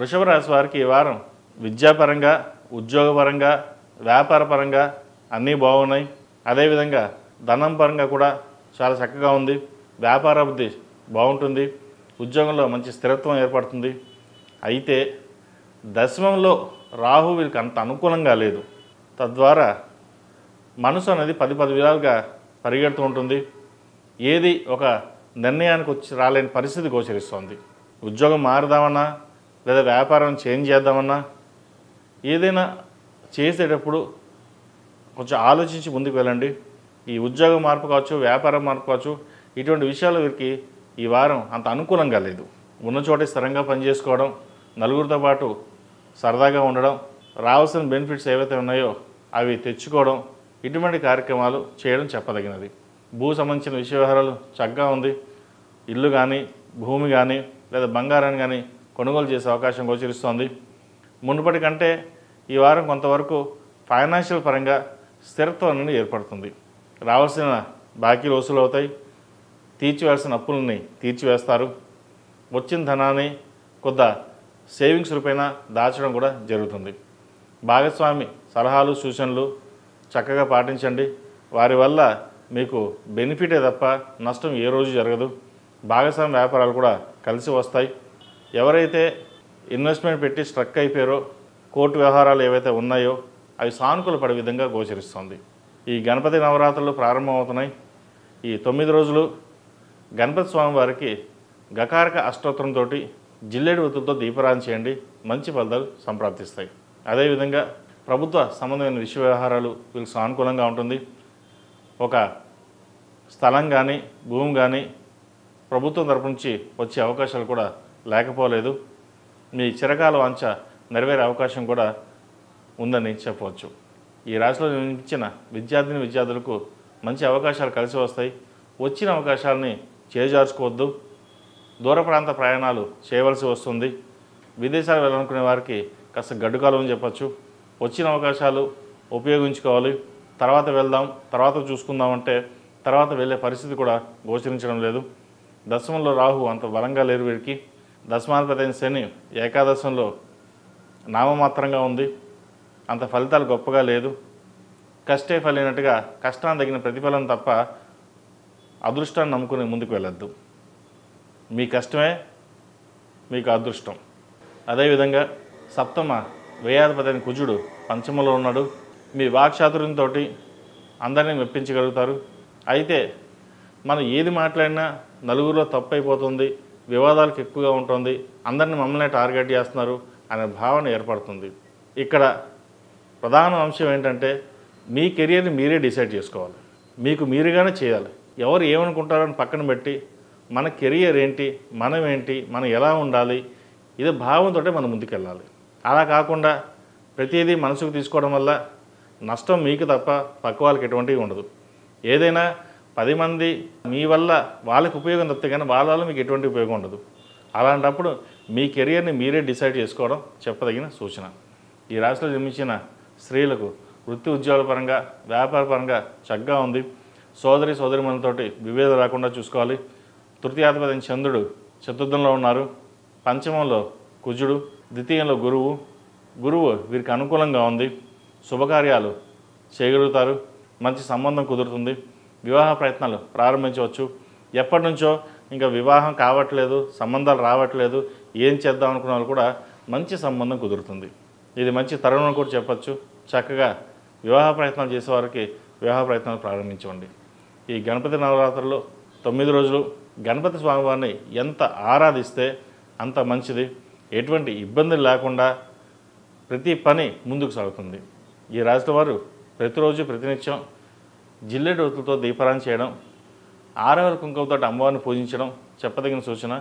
వృషభ రాశి వారికి ఈ వారం విద్యాపరంగా, ఉద్యోగపరంగా, వ్యాపారపరంగా అన్నీ బాగున్నాయి. అదేవిధంగా ధనం పరంగా కూడా చాలా చక్కగా ఉంది. వ్యాపార అభివృద్ధి బాగుంటుంది. ఉద్యోగంలో మంచి స్థిరత్వం ఏర్పడుతుంది. అయితే దశమంలో రాహు వీరికి అంత అనుకూలంగా లేదు. తద్వారా మనసు అనేది 10 విధాలుగా పరిగెడుతూ ఉంటుంది. ఏది ఒక నిర్ణయానికి వచ్చి రాలేని పరిస్థితి గోచరిస్తోంది. ఉద్యోగం మారుదామన్నా లేదా వ్యాపారం చేంజ్ చేద్దామన్నా ఏదైనా చేసేటప్పుడు కొంచెం ఆలోచించి ముందుకు వెళ్ళండి. ఈ ఉద్యోగ మార్పు కావచ్చు, వ్యాపారం మార్పు కావచ్చు, ఇటువంటి విషయాలు వీరికి ఈ వారం అంత అనుకూలంగా లేదు. ఉన్న చోటే స్థిరంగా పనిచేసుకోవడం, నలుగురితో పాటు సరదాగా ఉండడం, రావాల్సిన బెనిఫిట్స్ ఏవైతే ఉన్నాయో అవి తెచ్చుకోవడం, ఇటువంటి కార్యక్రమాలు చేయడం చెప్పదగినది. భూ సంబంధించిన విషయ వ్యవహారాలు చక్కగా ఉంది. ఇల్లు కానీ, భూమి కానీ లేదా బంగారాన్ని కానీ కొనుగోలు చేసే అవకాశం గోచరిస్తోంది. మునుపటి కంటే ఈ వారం కొంతవరకు ఫైనాన్షియల్ పరంగా స్థిరత్వం అనేది ఏర్పడుతుంది. రావాల్సిన బాకీలు వసూలు అవుతాయి. తీర్చివేయాల్సిన అప్పులని తీర్చివేస్తారు. వచ్చిన ధనాన్ని కొద్ద సేవింగ్స్ రూపేణ దాచడం కూడా జరుగుతుంది. భాగస్వామి సలహాలు, సూచనలు చక్కగా పాటించండి. వారి వల్ల మీకు బెనిఫిటే తప్ప నష్టం ఏ రోజు జరగదు. భాగస్వామి వ్యాపారాలు కూడా కలిసి వస్తాయి. ఎవరైతే ఇన్వెస్ట్మెంట్ పెట్టి స్ట్రక్ అయిపోయారో, కోర్టు వ్యవహారాలు ఏవైతే ఉన్నాయో అవి సానుకూల పడే విధంగా గోచరిస్తుంది. ఈ గణపతి నవరాత్రులు ప్రారంభమవుతున్నాయి. ఈ 9 రోజులు గణపతి స్వామి వారికి గకారక అష్టోత్తరంతో జిల్లేడు ఒత్తులతో దీపారాధన చేయండి. మంచి ఫలితాలు సంప్రాప్తిస్తాయి. అదేవిధంగా ప్రభుత్వ సంబంధమైన విషయ వ్యవహారాలు వీళ్ళకి సానుకూలంగా ఉంటుంది. ఒక స్థలం కానీ, భూమి కానీ ప్రభుత్వం తరపు నుంచి వచ్చే అవకాశాలు కూడా లేకపోలేదు. మీ చిరకాల వాంఛ నెరవేరే అవకాశం కూడా ఉందని చెప్పవచ్చు. ఈ రాశిలో జన్మించిన విద్యార్థులకు మంచి అవకాశాలు కలిసి వస్తాయి. వచ్చిన అవకాశాలని చేజార్చుకోవద్దు. దూర ప్రాంత ప్రయాణాలు చేయవలసి వస్తుంది. విదేశాలు వెళ్ళాలనుకునే వారికి కాస్త గడ్డుకాలం అని చెప్పచ్చు. వచ్చిన అవకాశాలు ఉపయోగించుకోవాలి. తర్వాత వెళ్దాం, తర్వాత చూసుకుందామంటే తర్వాత వెళ్ళే పరిస్థితి కూడా గోచరించడం లేదు. దశమంలో రాహు అంత బలంగా లేరు వీరికి. దశమాధిపతి శని ఏకాదశంలో నామమాత్రంగా ఉంది. అంత ఫలితాలు గొప్పగా లేదు. కష్టే ఫలినట్టుగా కష్టాన్ని తగిన ప్రతిఫలం తప్ప అదృష్టాన్ని నమ్ముకుని ముందుకు వెళ్ళొద్దు. మీ కష్టమే మీకు అదృష్టం. అదేవిధంగా సప్తమ వ్యయాధిపతి కుజుడు పంచమంలో ఉన్నాడు. మీ వాక్చాతుర్యంతో అందరినీ మెప్పించగలుగుతారు. అయితే మనం ఏది మాట్లాడినా నలుగురిలో తప్పు అయిపోతుంది, వివాదాలకు ఎక్కువగా ఉంటుంది, అందరినీ మమ్మల్ని టార్గెట్ చేస్తున్నారు అనే భావన ఏర్పడుతుంది. ఇక్కడ ప్రధాన అంశం ఏంటంటే మీ కెరియర్ని మీరే డిసైడ్ చేసుకోవాలి. మీకు మీరుగానే చేయాలి. ఎవరు ఏమనుకుంటారని పక్కన పెట్టి మన కెరియర్ ఏంటి, మనం ఏంటి, మనం ఎలా ఉండాలి, ఇదే భావంతో మనం ముందుకెళ్ళాలి. అలా కాకుండా ప్రతిదీ మనసుకు తీసుకోవడం వల్ల నష్టం మీకు తప్ప పక్క వాళ్ళకి ఎటువంటివి ఉండదు. ఏదైనా 10 మంది మీ వల్ల వాళ్ళకి ఉపయోగం తప్పితే కానీ వాళ్ళ వల్ల మీకు ఎటువంటి ఉపయోగం ఉండదు. అలాంటప్పుడు మీ కెరియర్ని మీరే డిసైడ్ చేసుకోవడం చెప్పదగిన సూచన. ఈ రాశిలో జన్మించిన స్త్రీలకు వృత్తి ఉద్యోగాల పరంగా, వ్యాపార పరంగా చక్కగా ఉంది. సోదరిమణులతోటి విభేదం రాకుండా చూసుకోవాలి. తృతీయాధిపతి చంద్రుడు చతుర్థంలో ఉన్నారు. పంచమంలో కుజుడు, ద్వితీయంలో గురువు వీరికి అనుకూలంగా ఉంది. శుభకార్యాలు చేయగలుగుతారు. మంచి సంబంధం కుదురుతుంది. వివాహ ప్రయత్నాలు ప్రారంభించవచ్చు. ఎప్పటి నుంచో ఇంకా వివాహం కావట్లేదు, సంబంధాలు రావట్లేదు, ఏం చేద్దాం అనుకున్న వాళ్ళు కూడా మంచి సంబంధం కుదురుతుంది. ఇది మంచి తరుణం కూడా చెప్పచ్చు. చక్కగా వివాహ ప్రయత్నాలు చేసేవారికి వివాహ ప్రయత్నాలు ప్రారంభించండి. ఈ గణపతి నవరాత్రుల్లో 9 రోజులు గణపతి స్వామివారిని ఎంత ఆరాధిస్తే అంత మంచిది. ఎటువంటి ఇబ్బందులు లేకుండా ప్రతి పని ముందుకు సాగుతుంది. ఈ రాశి వారు ప్రతిరోజు ప్రతినిత్యం జిల్లేడు ఒత్తులతో దీపారాధన చేయడం, ఆరవెల కుంకుమతో అమ్మవారిని పూజించడం చెప్పదగిన సూచన.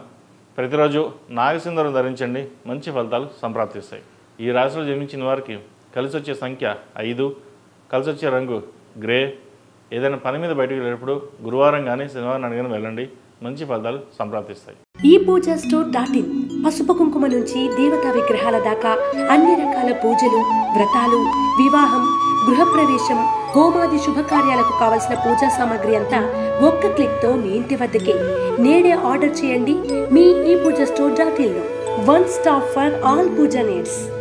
ప్రతిరోజు నాగసింధూరం ధరించండి. మంచి ఫలితాలు సంప్రాప్తిస్తాయి. ఈ రాశిలో జన్మించిన వారికి కలిసి వచ్చే సంఖ్య 5, కలిసి వచ్చే రంగు గ్రే. ఏదైనా పని మీద బయటకు వెళ్ళేటప్పుడు గురువారం కానీ శనివారం కానీ వెళ్ళండి. మంచి ఫలితాలు సంప్రాప్తిస్తాయి. ePoojaStore.in పసుపు కుంకుమ నుంచి దేవతా విగ్రహాల దాకా అన్ని రకాల పూజలు, వ్రతాలు, వివాహం, గృహప్రవేశం, హోమాది శుభకార్యాలకు కావలసిన పూజా సామాగ్రి అంతా ఒక్క క్లిక్తో మీ ఇంటి వద్దకే. నేడే ఆర్డర్ చేయండి మీ ePoojaStore.in లో. One stop for all puja needs.